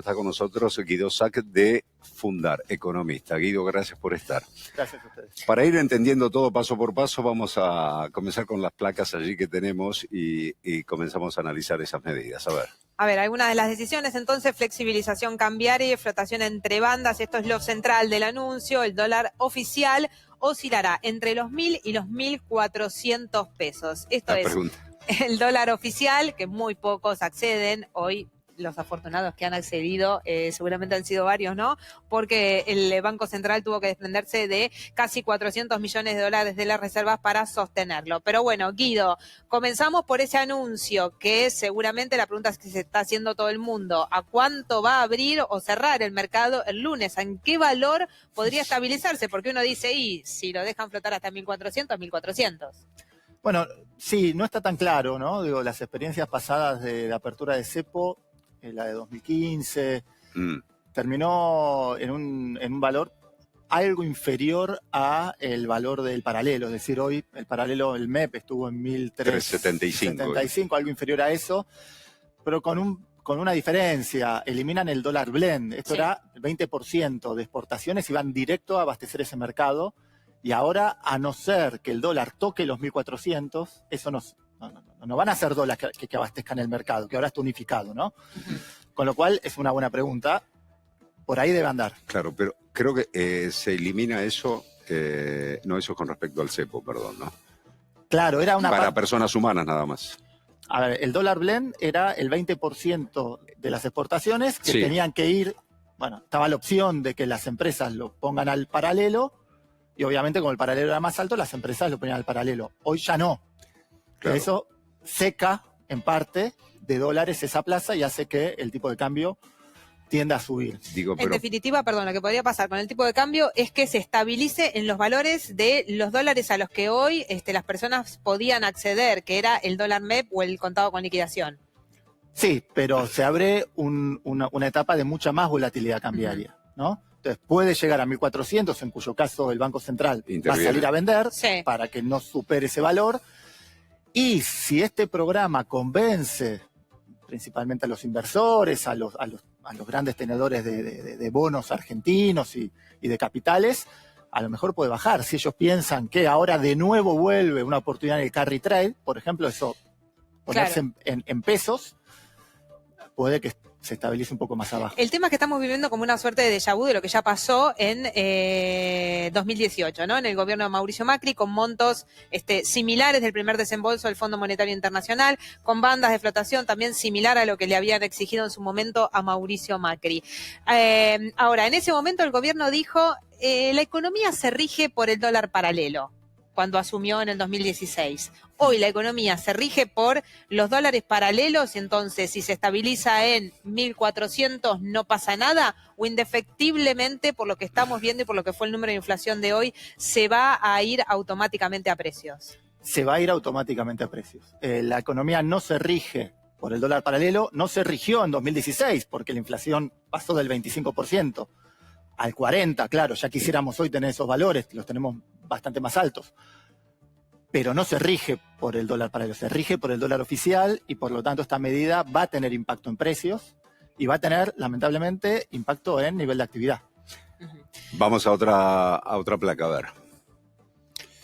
Está con nosotros Guido Sack de Fundar, economista. Guido, gracias por estar. Gracias a ustedes. Para ir entendiendo todo paso por paso, vamos a comenzar con las placas allí que tenemos y comenzamos a analizar esas medidas. A ver, algunas de las decisiones, entonces, flexibilización cambiaria y flotación entre bandas. Esto es lo central del anuncio. El dólar oficial oscilará entre los 1.000 y los 1.400 pesos. Esto es el dólar oficial, que muy pocos acceden hoy. Los afortunados que han accedido, seguramente han sido varios, ¿no? Porque el Banco Central tuvo que desprenderse de casi 400 millones de dólares de las reservas para sostenerlo. Pero bueno, Guido, comenzamos por ese anuncio, que seguramente la pregunta es que se está haciendo todo el mundo. ¿A cuánto va a abrir o cerrar el mercado el lunes? ¿En qué valor podría estabilizarse? Porque uno dice, y si lo dejan flotar hasta 1.400, 1.400. Bueno, sí, no está tan claro, ¿no? Digo, las experiencias pasadas de la apertura de cepo, la de 2015, terminó en un valor algo inferior a el valor del paralelo. Es decir, hoy el paralelo, el MEP, estuvo en 1.375, algo inferior a eso, pero con una diferencia. Eliminan el dólar blend. Esto era el 20% de exportaciones y van directo a abastecer ese mercado. Y ahora, a no ser que el dólar toque los 1.400, eso no van a ser dólares que abastezcan el mercado, que ahora está unificado, ¿no? Con lo cual, es una buena pregunta. Por ahí debe andar. Claro, pero creo que se elimina eso, no eso con respecto al cepo, perdón, ¿no? Claro, era una... Para personas humanas nada más. A ver, el dólar blend era el 20% de las exportaciones que tenían que ir... Bueno, estaba la opción de que las empresas lo pongan al paralelo y obviamente como el paralelo era más alto, las empresas lo ponían al paralelo. Hoy ya no. Claro. Eso seca, en parte, de dólares esa plaza y hace que el tipo de cambio tienda a subir. En definitiva, perdón, lo que podría pasar con el tipo de cambio es que se estabilice en los valores de los dólares a los que hoy las personas podían acceder, que era el dólar MEP o el contado con liquidación. Sí, pero se abre una etapa de mucha más volatilidad cambiaria, ¿no? Entonces puede llegar a 1.400, en cuyo caso el Banco Central va a salir a vender para que no supere ese valor. Y si este programa convence principalmente a los inversores, a los grandes tenedores de bonos argentinos y de capitales, a lo mejor puede bajar. Si ellos piensan que ahora de nuevo vuelve una oportunidad en el carry trade, por ejemplo, eso ponerse en pesos, puede que se estabilice un poco más abajo. El tema es que estamos viviendo como una suerte de déjà vu de lo que ya pasó en 2018, ¿no? En el gobierno de Mauricio Macri, con montos similares del primer desembolso del Fondo Monetario Internacional, con bandas de flotación también similar a lo que le habían exigido en su momento a Mauricio Macri. Ahora, en ese momento el gobierno dijo, la economía se rige por el dólar paralelo, cuando asumió en el 2016. Hoy la economía se rige por los dólares paralelos, entonces si se estabiliza en 1.400 no pasa nada, o indefectiblemente, por lo que estamos viendo y por lo que fue el número de inflación de hoy, se va a ir automáticamente a precios. Se va a ir automáticamente a precios. La economía no se rige por el dólar paralelo, no se rigió en 2016, porque la inflación pasó del 25% al 40%, claro, ya quisiéramos hoy tener esos valores, los tenemos bastante más altos, pero no se rige por el dólar paralelo, se rige por el dólar oficial y por lo tanto esta medida va a tener impacto en precios y va a tener, lamentablemente, impacto en nivel de actividad. Vamos a otra placa, a ver.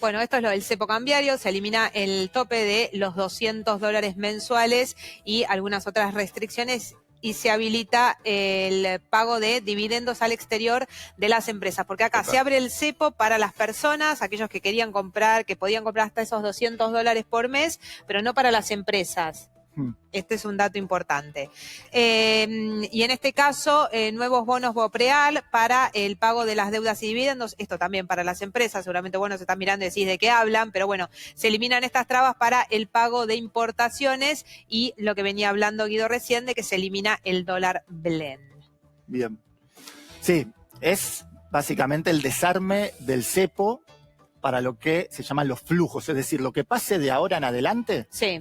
Bueno, esto es lo del cepo cambiario, se elimina el tope de los $200 mensuales y algunas otras restricciones, y se habilita el pago de dividendos al exterior de las empresas, porque acá se abre el cepo para las personas, aquellos que querían comprar, que podían comprar hasta esos $200 por mes, pero no para las empresas. Este es un dato importante. Y en este caso, nuevos bonos BOPREAL para el pago de las deudas y dividendos. Esto también para las empresas. Seguramente, se están mirando y decís de qué hablan, pero bueno, se eliminan estas trabas para el pago de importaciones y lo que venía hablando Guido recién, de que se elimina el dólar blend. Bien. Sí, es básicamente el desarme del cepo para lo que se llaman los flujos. Es decir, lo que pase de ahora en adelante... Sí.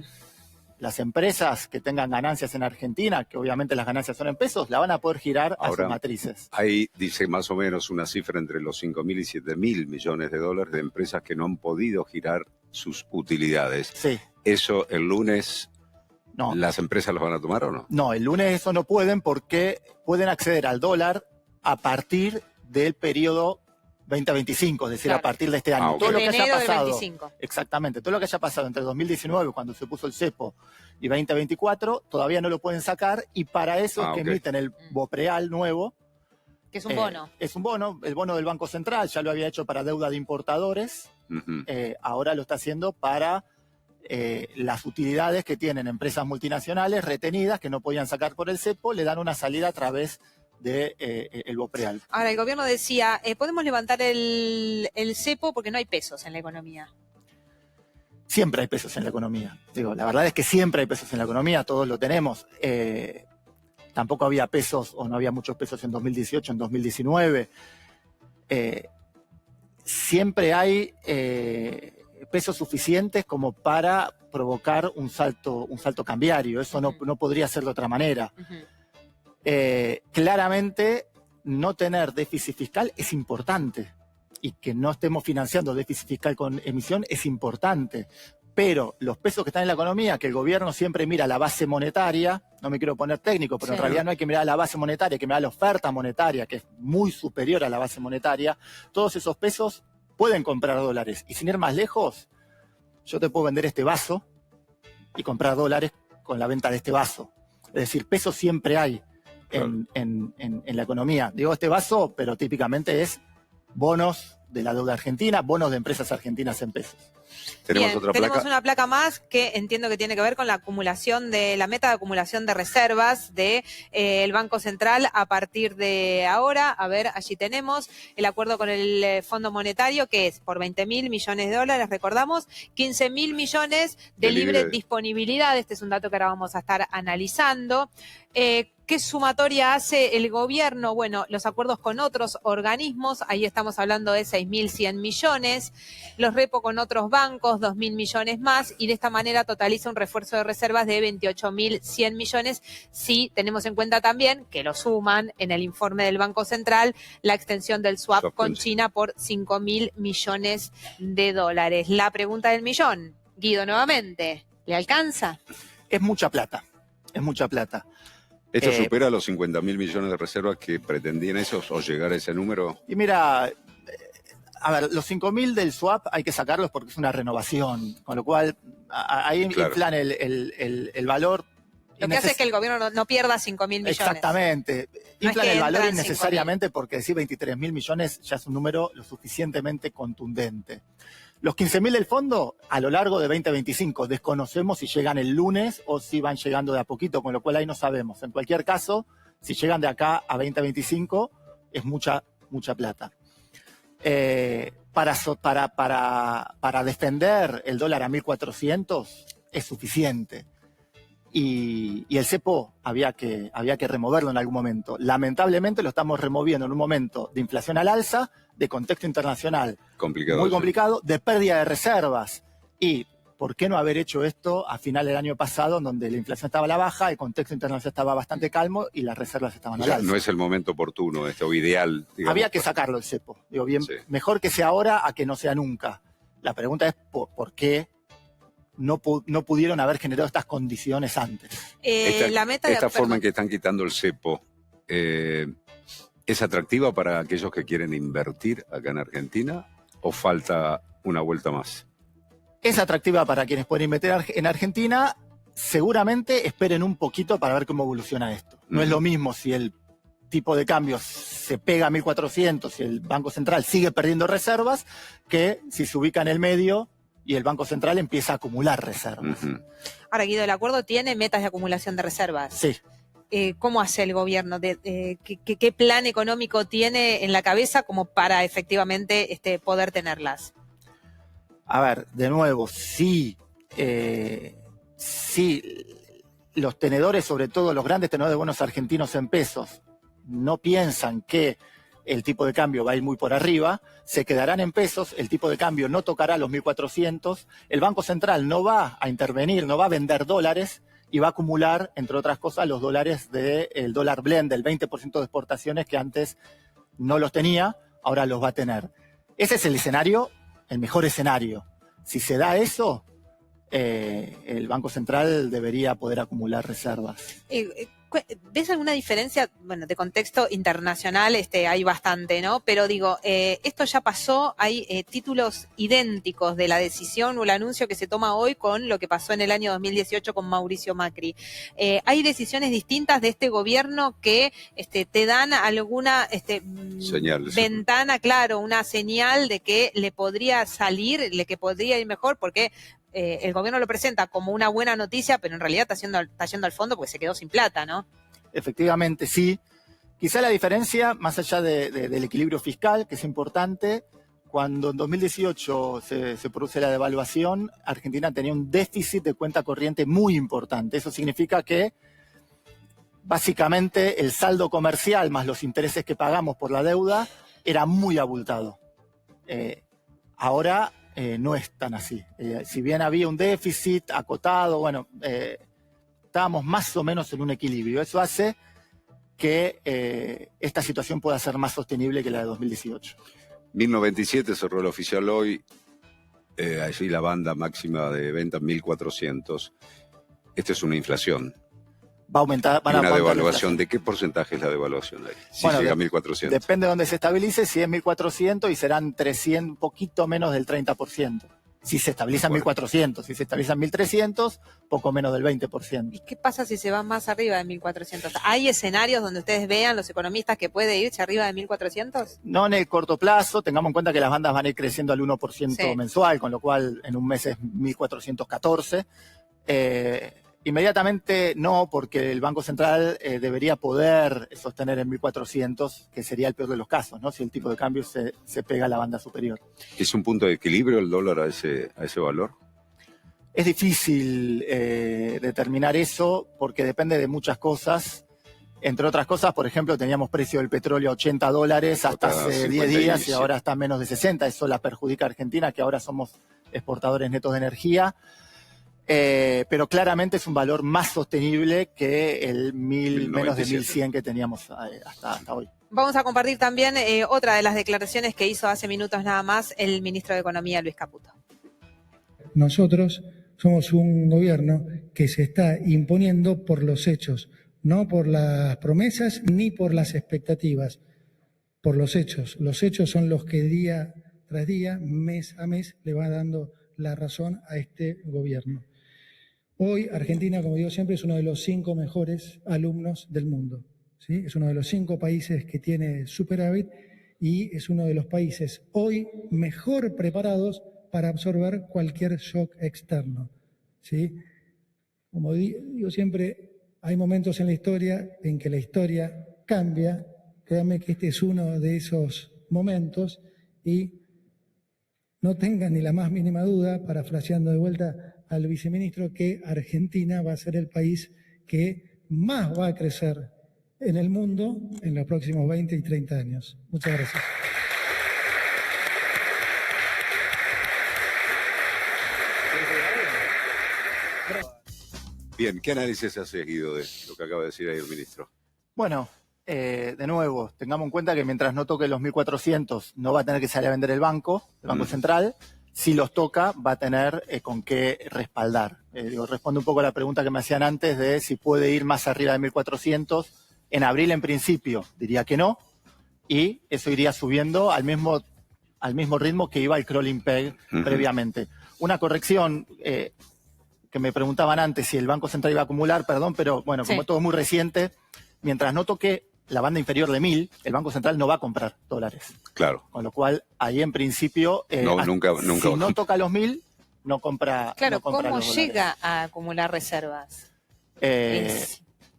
Las empresas que tengan ganancias en Argentina, que obviamente las ganancias son en pesos, la van a poder girar a sus matrices. Ahí dice más o menos una cifra entre los 5.000 y 7.000 millones de dólares de empresas que no han podido girar sus utilidades. Sí. Eso el lunes No. ¿Las empresas los van a tomar o no? No, el lunes eso no pueden porque pueden acceder al dólar a partir del periodo 2025, es decir, Claro. a partir de este año. Ok. Todo lo De que haya enero del pasado, 25. exactamente, todo lo que haya pasado entre 2019, cuando se puso el cepo, y 2024, todavía no lo pueden sacar, y para eso es que ok. emiten el BOPREAL nuevo. Que es un bono. Es un bono, el bono del Banco Central, ya lo había hecho para deuda de importadores, Ujú. ahora lo está haciendo para las utilidades que tienen empresas multinacionales retenidas que no podían sacar por el cepo, le dan una salida a través de el BOPREAL. Ahora, el gobierno decía, podemos levantar el cepo porque no hay pesos en la economía. Siempre hay pesos en la economía. Digo, la verdad es que siempre hay pesos en la economía, todos lo tenemos. Tampoco había pesos o no había muchos pesos en 2018, en 2019. Siempre hay pesos suficientes como para provocar un salto cambiario. Eso no podría ser de otra manera. Ujú. Claramente, no tener déficit fiscal es importante. Y que no estemos financiando déficit fiscal con emisión es importante. Pero los pesos que están en la economía, que el gobierno siempre mira la base monetaria, no me quiero poner técnico, pero Sí. en realidad no hay que mirar la base monetaria, hay que mirar la oferta monetaria, que es muy superior a la base monetaria, todos esos pesos pueden comprar dólares. Y sin ir más lejos, yo te puedo vender este vaso y comprar dólares con la venta de este vaso. Es decir, pesos siempre hay en la economía. Digo este vaso, pero típicamente es bonos de la deuda argentina, bonos de empresas argentinas en pesos. ¿Tenemos Bien, otra tenemos placa? una placa más que entiendo que tiene que ver con la acumulación de la meta de acumulación de reservas de el Banco Central a partir de ahora. A ver, allí tenemos el acuerdo con el Fondo Monetario, que es por 20.000 millones de dólares, recordamos, 15.000 millones de libre disponibilidad. Este es un dato que ahora vamos a estar analizando. ¿Qué sumatoria hace el gobierno? Bueno, los acuerdos con otros organismos, ahí estamos hablando de 6.100 millones, los repo con otros bancos, 2.000 millones más, y de esta manera totaliza un refuerzo de reservas de 28.100 millones, si tenemos en cuenta también que lo suman en el informe del Banco Central, la extensión del swap con China por 5.000 millones de dólares. La pregunta del millón, Guido, nuevamente, ¿le alcanza? Es mucha plata, es mucha plata. ¿Esto supera los 50.000 millones de reservas que pretendían esos o llegar a ese número? Y mira, a ver, los 5.000 del swap hay que sacarlos porque es una renovación, con lo cual ahí inflan el valor. Lo que hace es que el gobierno no pierda 5.000 millones. Exactamente. No Inflan es que el valor entran innecesariamente porque decir 23.000 millones ya es un número lo suficientemente contundente. Los 15.000 del fondo, a lo largo de 2025, desconocemos si llegan el lunes o si van llegando de a poquito, con lo cual ahí no sabemos. En cualquier caso, si llegan de acá a 2025, es mucha plata. Para defender el dólar a 1.400 es suficiente. Y el cepo había que removerlo en algún momento. Lamentablemente lo estamos removiendo en un momento de inflación al alza, de contexto internacional complicado, muy complicado, de pérdida de reservas. Y ¿por qué no haber hecho esto a final del año pasado, donde la inflación estaba a la baja, el contexto internacional estaba bastante calmo y las reservas estaban al alza? No es el momento oportuno, o ideal, digamos. Había que sacarlo el cepo. Digo, bien, sí. Mejor que sea ahora a que no sea nunca. La pregunta es ¿por qué no pudieron haber generado estas condiciones antes? Esta forma en que están quitando el cepo, ¿es atractiva para aquellos que quieren invertir acá en Argentina o falta una vuelta más? Es atractiva para quienes pueden invertir en Argentina. Seguramente esperen un poquito para ver cómo evoluciona esto. No es lo mismo si el tipo de cambio se pega a 1.400 y el Banco Central sigue perdiendo reservas, que si se ubica en el medio y el Banco Central empieza a acumular reservas. Ahora, Guido, ¿el acuerdo tiene metas de acumulación de reservas? Sí. ¿Cómo hace el gobierno? ¿Qué plan económico tiene en la cabeza como para efectivamente poder tenerlas? A ver, de nuevo, sí, los tenedores, sobre todo los grandes tenedores de bonos argentinos en pesos, no piensan que el tipo de cambio va a ir muy por arriba, se quedarán en pesos, el tipo de cambio no tocará los 1.400, el Banco Central no va a intervenir, no va a vender dólares y va a acumular, entre otras cosas, los dólares del dólar blend, del 20% de exportaciones que antes no los tenía, ahora los va a tener. Ese es el escenario, el mejor escenario. Si se da eso, el Banco Central debería poder acumular reservas. ¿Ves alguna diferencia? Bueno, de contexto internacional hay bastante, ¿no? Pero digo, esto ya pasó, hay títulos idénticos de la decisión o el anuncio que se toma hoy con lo que pasó en el año 2018 con Mauricio Macri. ¿Hay decisiones distintas de este gobierno que te dan alguna ventana, claro, una señal de que le podría salir, de que podría ir mejor? Porque el gobierno lo presenta como una buena noticia, pero en realidad está yendo al fondo porque se quedó sin plata, ¿no? Efectivamente, sí. Quizá la diferencia, más allá del equilibrio fiscal, que es importante, cuando en 2018 se produce la devaluación, Argentina tenía un déficit de cuenta corriente muy importante. Eso significa que básicamente el saldo comercial más los intereses que pagamos por la deuda era muy abultado. Ahora no es tan así. Si bien había un déficit acotado, bueno, estábamos más o menos en un equilibrio. Eso hace que esta situación pueda ser más sostenible que la de 2018. 1097 cerró el oficial hoy, allí la banda máxima de venta 1400. Esta es una inflación. Va a aumentar. ¿Y una devaluación? ¿De qué porcentaje es la devaluación ahí? Si llega a 1400. Depende de dónde se estabilice, si es 1400 y serán 300, un poquito menos del 30%. Si se estabiliza en 1400, si se estabiliza en 1300, poco menos del 20%. ¿Y qué pasa si se va más arriba de 1400? ¿Hay escenarios donde ustedes vean, los economistas, que puede irse arriba de 1400? No en el corto plazo, tengamos en cuenta que las bandas van a ir creciendo al 1% mensual, con lo cual en un mes es 1414. Inmediatamente no, porque el Banco Central debería poder sostener en 1400, que sería el peor de los casos, ¿no? Si el tipo de cambio se pega a la banda superior. ¿Es un punto de equilibrio el dólar a ese valor? Es difícil determinar eso porque depende de muchas cosas. Entre otras cosas, por ejemplo, teníamos precio del petróleo a $80 hasta hace 10 días y ahora está a menos de 60. Eso la perjudica a Argentina, que ahora somos exportadores netos de energía. Pero claramente es un valor más sostenible que el menos de 1100 que teníamos hasta hoy. Vamos a compartir también otra de las declaraciones que hizo hace minutos nada más el ministro de Economía, Luis Caputo. Nosotros somos un gobierno que se está imponiendo por los hechos, no por las promesas ni por las expectativas, por los hechos. Los hechos son los que día tras día, mes a mes, le va dando la razón a este gobierno. Hoy Argentina, como digo siempre, es uno de los 5 mejores alumnos del mundo, ¿sí? Es uno de los 5 países que tiene superávit y es uno de los países hoy mejor preparados para absorber cualquier shock externo, ¿sí? Como digo siempre, hay momentos en la historia en que la historia cambia. Créanme que este es uno de esos momentos y no tengan ni la más mínima duda, parafraseando de vuelta al viceministro, que Argentina va a ser el país que más va a crecer en el mundo en los próximos 20 y 30 años. Muchas gracias. Bien, ¿qué análisis has seguido de lo que acaba de decir ahí el ministro? Bueno, de nuevo, tengamos en cuenta que mientras no toque los 1400 no va a tener que salir a vender el Banco Central. Si los toca, va a tener con qué respaldar. Responde un poco a la pregunta que me hacían antes de si puede ir más arriba de 1400. En abril, en principio, diría que no. Y eso iría subiendo al mismo ritmo que iba el crawling peg previamente. Una corrección que me preguntaban antes si el Banco Central iba a acumular, perdón, pero bueno, como todo muy reciente, mientras no toque la banda inferior de 1000, el Banco Central no va a comprar dólares. Claro. Con lo cual, ahí en principio, nunca. Si no toca los 1000, no compra. Claro, no compra ¿cómo los llega dólares. a acumular reservas?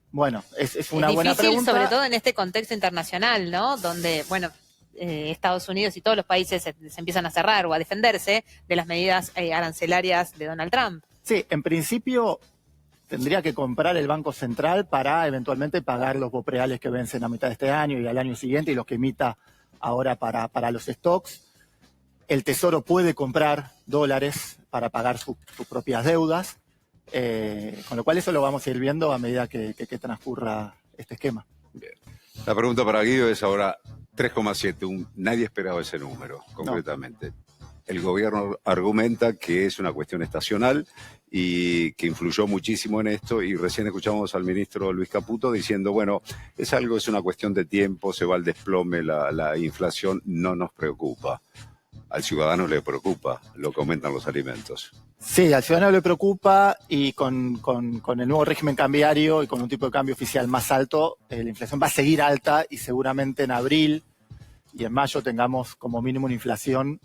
Bueno, es una buena difícil, pregunta. Sobre todo en este contexto internacional, ¿no? Donde, bueno, Estados Unidos y todos los países se empiezan a cerrar o a defenderse de las medidas arancelarias de Donald Trump. Sí, en principio tendría que comprar el Banco Central para eventualmente pagar los bopreales que vencen a mitad de este año y al año siguiente y los que emita ahora para los stocks. El Tesoro puede comprar dólares para pagar sus propias deudas, con lo cual eso lo vamos a ir viendo a medida que transcurra este esquema. Bien. La pregunta para Guido es ahora 3,7. Nadie esperaba ese número, concretamente. No. El gobierno argumenta que es una cuestión estacional y que influyó muchísimo en esto, y recién escuchamos al ministro Luis Caputo diciendo, bueno, es una cuestión de tiempo, se va al desplome la inflación, no nos preocupa. Al ciudadano le preocupa lo que aumentan los alimentos. Sí, al ciudadano le preocupa, y con el nuevo régimen cambiario y con un tipo de cambio oficial más alto, la inflación va a seguir alta, y seguramente en abril y en mayo tengamos como mínimo una inflación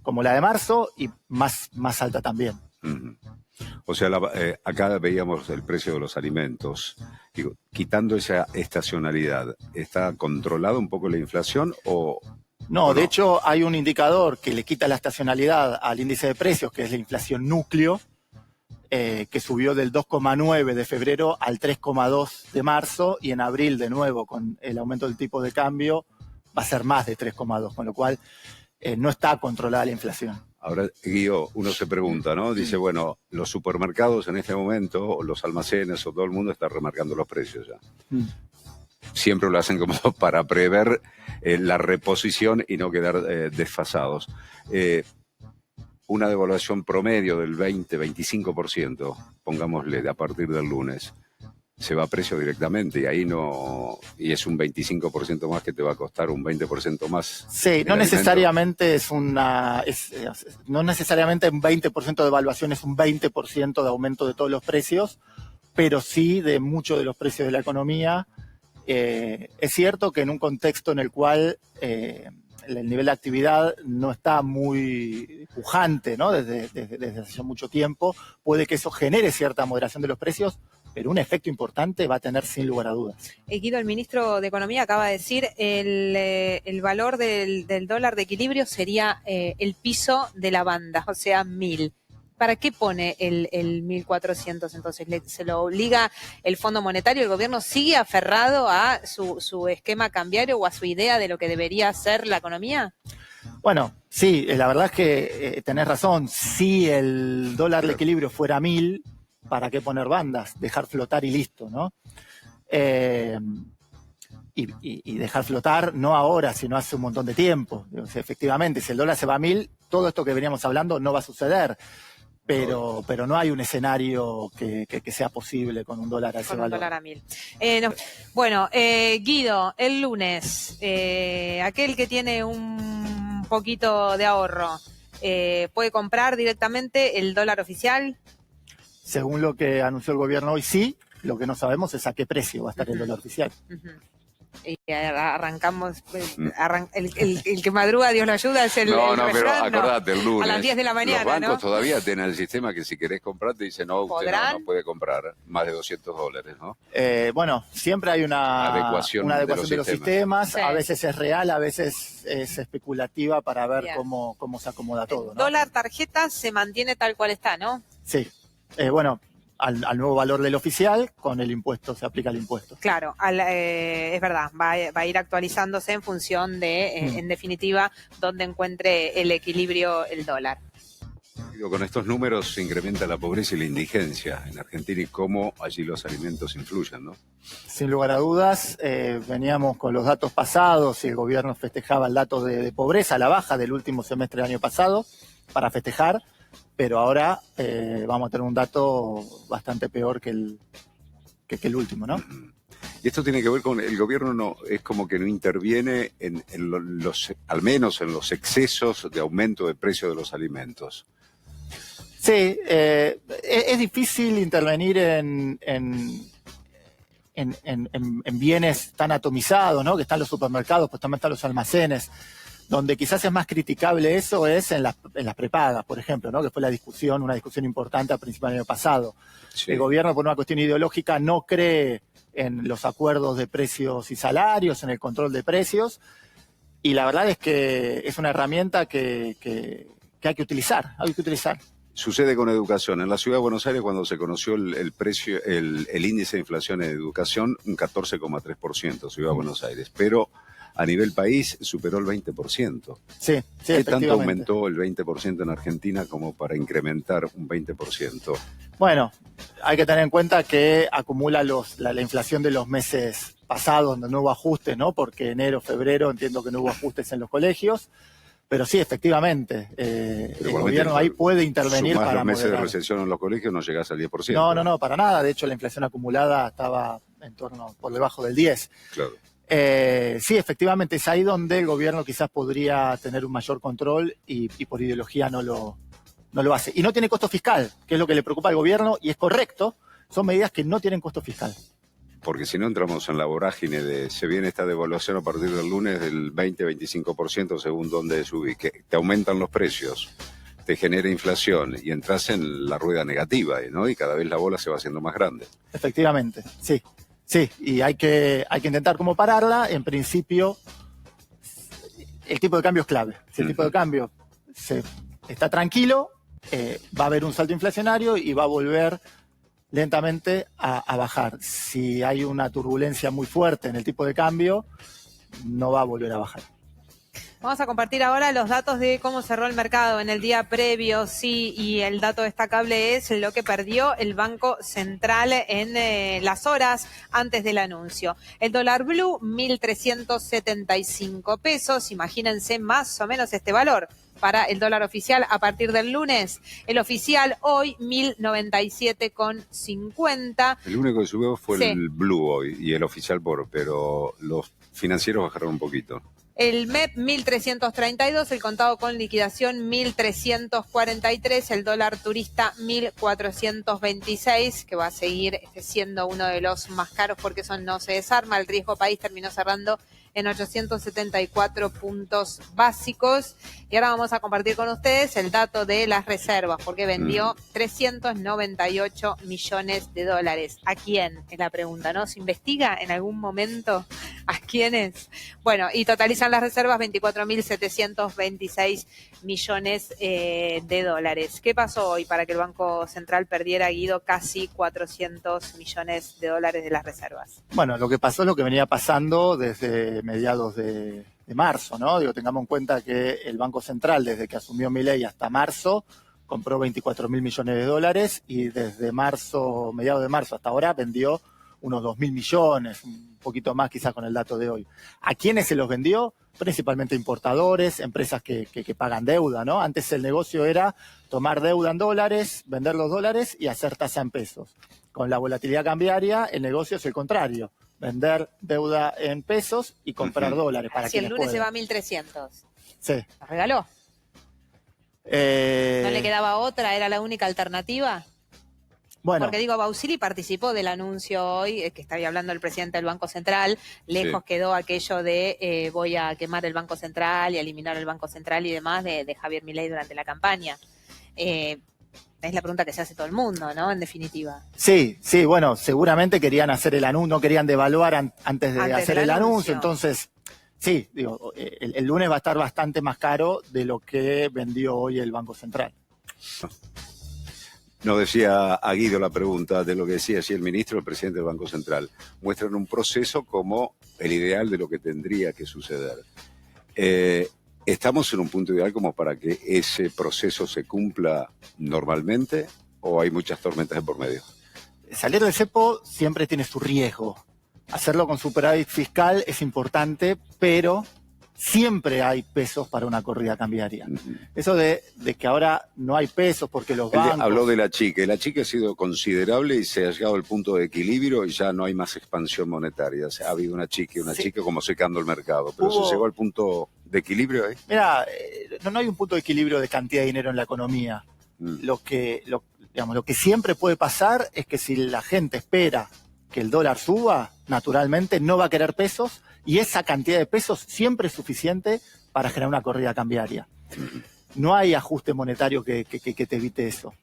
como la de marzo y más alta también. O sea, acá veíamos el precio de los alimentos. Digo, quitando esa estacionalidad, ¿está controlada un poco la inflación o...? No, de hecho hay un indicador que le quita la estacionalidad al índice de precios, que es la inflación núcleo, que subió del 2,9 de febrero al 3,2 de marzo, y en abril de nuevo con el aumento del tipo de cambio va a ser más de 3,2, con lo cual no está controlada la inflación. Ahora, Guido, uno se pregunta, ¿no? Dice, bueno, los supermercados en este momento, o los almacenes, o todo el mundo está remarcando los precios ya. Siempre lo hacen como para prever la reposición y no quedar desfasados. Una devaluación promedio del 20-25%, pongámosle, a partir del lunes, se va a precio directamente, y ahí no, y es un 25% más que te va a costar un 20% más. Sí, no necesariamente no necesariamente un 20% de devaluación es un 20% de aumento de todos los precios, pero sí de muchos de los precios de la economía. Es cierto que en un contexto en el cual el nivel de actividad no está muy pujante, ¿no? Desde hace mucho tiempo, puede que eso genere cierta moderación de los precios, pero un efecto importante va a tener sin lugar a dudas. Guido, el ministro de Economía acaba de decir el valor del dólar de equilibrio sería el piso de la banda, o sea, 1.000. ¿Para qué pone el 1.400 entonces? ¿Se lo obliga el Fondo Monetario? ¿El gobierno sigue aferrado a su esquema cambiario o a su idea de lo que debería ser la economía? Bueno, sí, la verdad es que tenés razón. Si el dólar de equilibrio fuera 1.000, ¿para qué poner bandas? Dejar flotar y listo, ¿no? Y dejar flotar no ahora, sino hace un montón de tiempo. O sea, efectivamente, si el dólar se va a 1.000, todo esto que veníamos hablando no va a suceder. Pero no hay un escenario que sea posible con un dólar a ese valor. Con un dólar a 1.000. Bueno, Guido, el lunes, aquel que tiene un poquito de ahorro, ¿puede comprar directamente el dólar oficial? Según lo que anunció el gobierno hoy, sí. Lo que no sabemos es a qué precio va a estar el dólar oficial. Y arrancamos, el que madruga, Dios lo ayuda, es el pero acordate, el lunes. A las 10 de la mañana, los bancos ¿no? todavía tienen el sistema que si querés comprar te dicen, no, usted no puede comprar más de $200, ¿no? Bueno, siempre hay una adecuación de los sistemas. Sí. A veces es real, a veces es especulativa para ver cómo se acomoda todo, ¿no? Dólar tarjeta se mantiene tal cual está, ¿no? Sí. Bueno, al nuevo valor del oficial, con el impuesto, se aplica el impuesto. Claro, es verdad, va a ir actualizándose en función de, en definitiva, dónde encuentre el equilibrio el dólar. Con estos números se incrementa la pobreza y la indigencia en Argentina, y cómo allí los alimentos influyen, ¿no? Sin lugar a dudas, veníamos con los datos pasados y el gobierno festejaba el dato de pobreza, la baja del último semestre del año pasado, para festejar. Pero ahora vamos a tener un dato bastante peor que el último, ¿no? Y esto tiene que ver con el gobierno, es como que no interviene al menos en los excesos de aumento de precio de los alimentos. Sí, es difícil intervenir en bienes tan atomizados, ¿no? Que están los supermercados, pues también están los almacenes. Donde quizás es más criticable eso es en las prepagas, por ejemplo, ¿no? Que fue una discusión importante a principios del año pasado. Sí. El gobierno, por una cuestión ideológica, no cree en los acuerdos de precios y salarios, en el control de precios, y la verdad es que es una herramienta que hay que utilizar, Sucede con educación. En la ciudad de Buenos Aires, cuando se conoció el precio, el índice de inflación en educación, un 14,3%, ciudad de Buenos Aires, pero a nivel país superó el 20%. Sí, ¿Qué tanto aumentó el 20% en Argentina como para incrementar un 20%? Bueno, hay que tener en cuenta que acumula la inflación de los meses pasados, donde no hubo ajustes, ¿no? Porque enero, febrero, entiendo que no hubo ajustes en los colegios. Pero sí, efectivamente, el gobierno ahí puede intervenir para para los meses moderar. de recesión en los colegios no llegás al 10%. No, para nada. De hecho, la inflación acumulada estaba en torno, por debajo del 10%. Claro. Sí, efectivamente, es ahí donde el gobierno quizás podría tener un mayor control y por ideología no lo hace. Y no tiene costo fiscal, que es lo que le preocupa al gobierno, y es correcto, son medidas que no tienen costo fiscal. Porque si no entramos en la vorágine de se viene esta devaluación a partir del lunes del 20-25% según donde subís, que te aumentan los precios, te genera inflación y entras en la rueda negativa, ¿no? Y cada vez la bola se va haciendo más grande. Efectivamente, sí. Sí, y hay que intentar cómo pararla. En principio, el tipo de cambio es clave. Si el tipo de cambio está tranquilo, va a haber un salto inflacionario y va a volver lentamente a bajar. Si hay una turbulencia muy fuerte en el tipo de cambio, no va a volver a bajar. Vamos a compartir ahora los datos de cómo cerró el mercado en el día previo, sí, y el dato destacable es lo que perdió el Banco Central en las horas antes del anuncio. El dólar blue, 1.375 pesos, imagínense más o menos este valor. Para el dólar oficial a partir del lunes. El oficial hoy 1.097,50. El único que subió fue el blue hoy y el oficial pero los financieros bajaron un poquito. El MEP 1.332, el contado con liquidación 1.343, el dólar turista 1.426, que va a seguir siendo uno de los más caros porque eso no se desarma. El riesgo país terminó cerrando en 874 puntos básicos. Y ahora vamos a compartir con ustedes el dato de las reservas, porque vendió 398 millones de dólares. ¿A quién? Es la pregunta, ¿no? ¿Se investiga en algún momento a quiénes? Bueno, y totalizan las reservas 24.726 millones de dólares. ¿Qué pasó hoy para que el Banco Central perdiera, Guido, casi 400 millones de dólares de las reservas? Bueno, lo que pasó es lo que venía pasando desde mediados de marzo, ¿no? Tengamos en cuenta que el Banco Central, desde que asumió Milei hasta marzo, compró 24.000 millones de dólares y desde marzo, mediados de marzo hasta ahora, vendió unos 2.000 millones, un poquito más quizás con el dato de hoy. ¿A quiénes se los vendió? Principalmente importadores, empresas que pagan deuda, ¿no? Antes el negocio era tomar deuda en dólares, vender los dólares y hacer tasa en pesos. Con la volatilidad cambiaria, el negocio es el contrario. Vender deuda en pesos y comprar dólares. Para si el lunes puedan. se va a 1.300. Sí. ¿Nos regaló? ¿No le quedaba otra? ¿Era la única alternativa? Bueno. Porque Bausili participó del anuncio hoy, que estaba hablando el presidente del Banco Central. Lejos quedó aquello de voy a quemar el Banco Central y eliminar el Banco Central y demás de Javier Milei durante la campaña. Es la pregunta que se hace todo el mundo, ¿no? En definitiva. Sí, bueno, seguramente querían hacer el anuncio, no querían devaluar antes de hacer el anuncio. Entonces, sí, el lunes va a estar bastante más caro de lo que vendió hoy el Banco Central. Nos decía a Guido la pregunta de lo que decía el ministro, el presidente del Banco Central. Muestran un proceso como el ideal de lo que tendría que suceder. ¿Estamos en un punto ideal como para que ese proceso se cumpla normalmente o hay muchas tormentas de por medio? Salir del cepo siempre tiene su riesgo. Hacerlo con superávit fiscal es importante, pero siempre hay pesos para una corrida cambiaria. Eso de que ahora no hay pesos porque los bancos... Habló de la chique. La chique ha sido considerable y se ha llegado al punto de equilibrio y ya no hay más expansión monetaria. O sea, ha habido una chique como secando el mercado. Pero se llegó al punto de equilibrio ahí. Mira, no hay un punto de equilibrio de cantidad de dinero en la economía. Lo que siempre puede pasar es que si la gente espera que el dólar suba, naturalmente no va a querer pesos y esa cantidad de pesos siempre es suficiente para generar una corrida cambiaria. No hay ajuste monetario que te evite eso.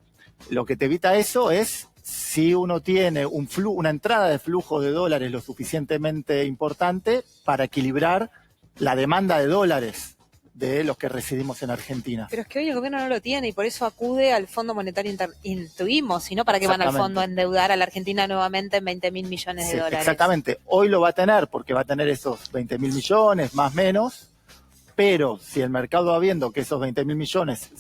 Lo que te evita eso es si uno tiene una entrada de flujo de dólares lo suficientemente importante para equilibrar la demanda de dólares de los que residimos en Argentina. Pero es que hoy el gobierno no lo tiene y por eso acude al Fondo Monetario Intuimos, sino para que van al fondo a endeudar a la Argentina nuevamente en 20.000 millones de dólares. Exactamente. Hoy lo va a tener porque va a tener esos 20.000 millones, más o menos, pero si el mercado va viendo que esos 20.000 millones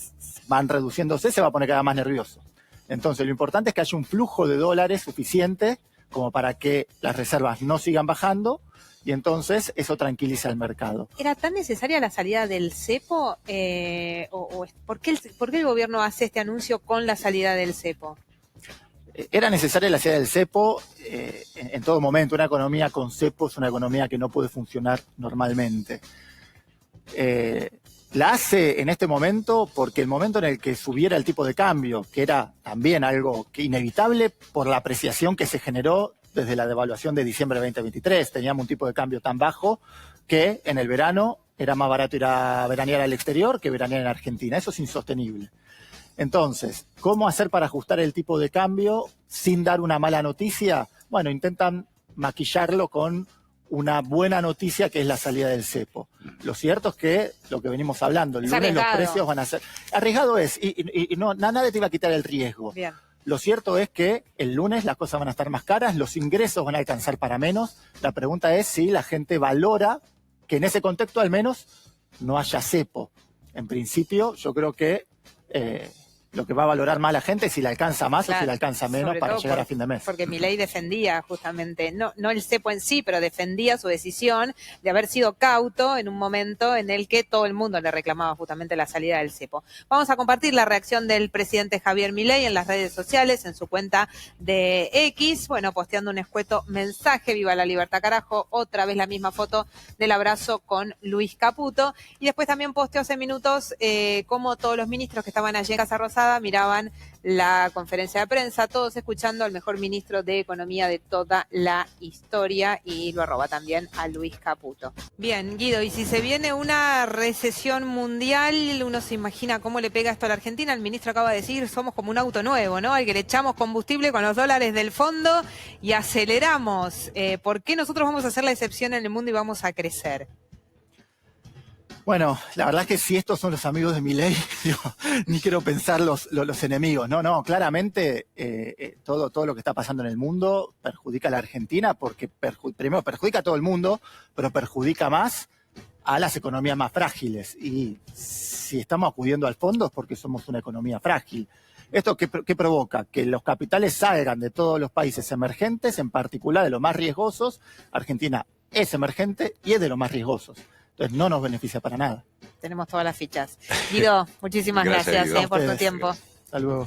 van reduciéndose, se va a poner cada vez más nervioso. Entonces lo importante es que haya un flujo de dólares suficiente como para que las reservas no sigan bajando y entonces eso tranquiliza el mercado. ¿Era tan necesaria la salida del cepo? ¿Por qué el gobierno hace este anuncio con la salida del cepo? Era necesaria la salida del cepo en todo momento. Una economía con cepo es una economía que no puede funcionar normalmente. La hace en este momento porque el momento en el que subiera el tipo de cambio, que era también algo que inevitable por la apreciación que se generó desde la devaluación de diciembre de 2023, teníamos un tipo de cambio tan bajo que en el verano era más barato ir a veranear al exterior que veranear en Argentina. Eso es insostenible. Entonces, ¿cómo hacer para ajustar el tipo de cambio sin dar una mala noticia? Bueno, intentan maquillarlo con una buena noticia que es la salida del cepo. Lo cierto es que, lo que venimos hablando, el lunes los precios van a ser... Arriesgado es, y no, nadie te iba a quitar el riesgo. Bien. Lo cierto es que el lunes las cosas van a estar más caras, los ingresos van a alcanzar para menos. La pregunta es si la gente valora que en ese contexto al menos no haya cepo. En principio, yo creo que lo que va a valorar más la gente es si le alcanza más, claro, o si le alcanza menos para llegar a fin de mes. Porque Milei defendía justamente, no el cepo en sí, pero defendía su decisión de haber sido cauto en un momento en el que todo el mundo le reclamaba justamente la salida del cepo. Vamos a compartir la reacción del presidente Javier Milei en las redes sociales, en su cuenta de X, bueno, posteando un escueto mensaje, viva la libertad carajo, otra vez la misma foto del abrazo con Luis Caputo, y después también posteó hace minutos como todos los ministros que estaban allí en Casa Rosada miraban la conferencia de prensa, todos escuchando al mejor ministro de Economía de toda la historia, y lo arroba también a Luis Caputo. Bien, Guido, y si se viene una recesión mundial, uno se imagina cómo le pega esto a la Argentina. El ministro acaba de decir, somos como un auto nuevo, ¿no? Al que le echamos combustible con los dólares del fondo y aceleramos. ¿Por qué nosotros vamos a hacer la excepción en el mundo y vamos a crecer? Bueno, la verdad es que si estos son los amigos de Milei, ni quiero pensar los enemigos. No, claramente todo lo que está pasando en el mundo perjudica a la Argentina porque primero perjudica a todo el mundo, pero perjudica más a las economías más frágiles. Y si estamos acudiendo al fondo es porque somos una economía frágil. ¿Esto qué provoca? Que los capitales salgan de todos los países emergentes, en particular de los más riesgosos. Argentina es emergente y es de los más riesgosos. Entonces no nos beneficia para nada. Tenemos todas las fichas. Guido, muchísimas gracias Guido. por tu tiempo. Hasta luego.